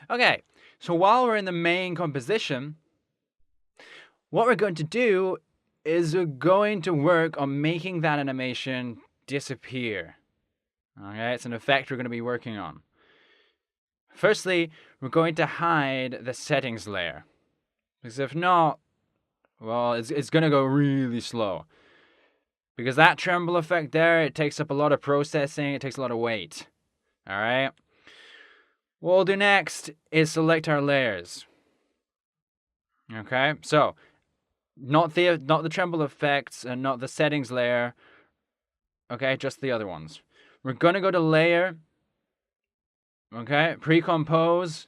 Okay, so while we're in the main composition, what we're going to do is we're going to work on making that animation disappear. Okay, it's an effect we're going to be working on. Firstly, we're going to hide the settings layer. Because if not, well, it's going to go really slow. Because that tremble effect there, it takes up a lot of processing, it takes a lot of weight. Alright? What we'll do next is select our layers. Okay, so not the tremble effects and not the settings layer. Okay, just the other ones. We're gonna go to layer. Okay, pre-compose,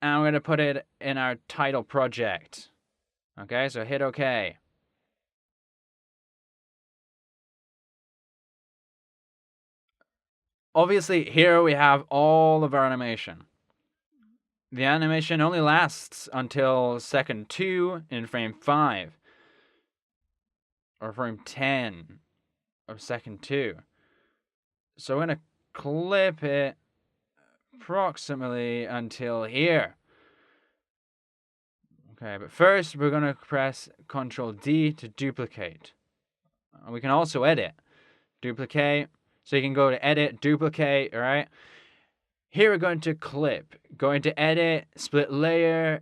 and we're gonna put it in our title project. Okay, so hit OK. Obviously, here we have all of our animation. The animation only lasts until second 2 in frame 5. Or frame 10 of second 2. So we're going to clip it approximately until here. Okay, but first we're going to press Ctrl D to duplicate. We can also edit. Duplicate. So you can go to edit, duplicate, alright? Here we're going to clip. Going to edit, split layer,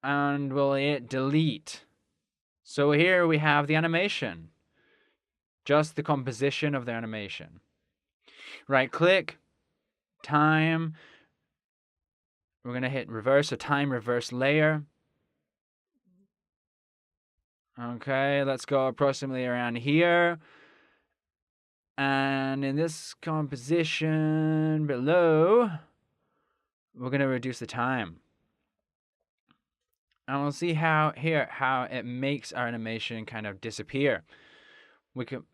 and we'll hit delete. So here we have the animation. Just the composition of the animation. Right click, time. We're going to hit reverse, so time reverse layer. Okay, let's go approximately around here. And in this composition below, we're going to reduce the time. And we'll see how it makes our animation kind of disappear. We can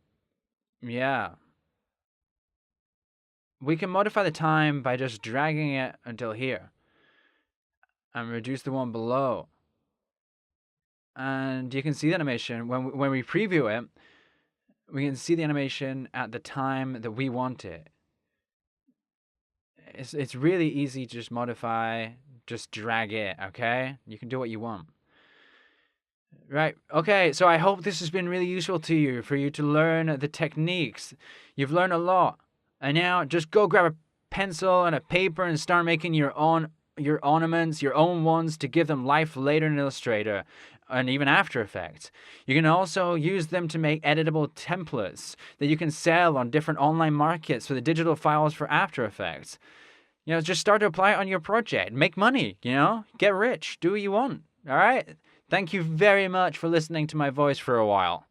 modify the time by just dragging it until here. And reduce the one below. And you can see the animation. When we preview it, we can see the animation at the time that we want it. It's really easy to just modify, just drag it, okay? You can do what you want. Right, okay, so I hope this has been really useful to you, for you to learn the techniques. You've learned a lot. And now just go grab a pencil and a paper and start making your ornaments, your own ones, to give them life later in Illustrator and even After Effects. You can also use them to make editable templates that you can sell on different online markets for the digital files for After Effects. Just start to apply it on your project. Make money, get rich, do what you want. All right? Thank you very much for listening to my voice for a while.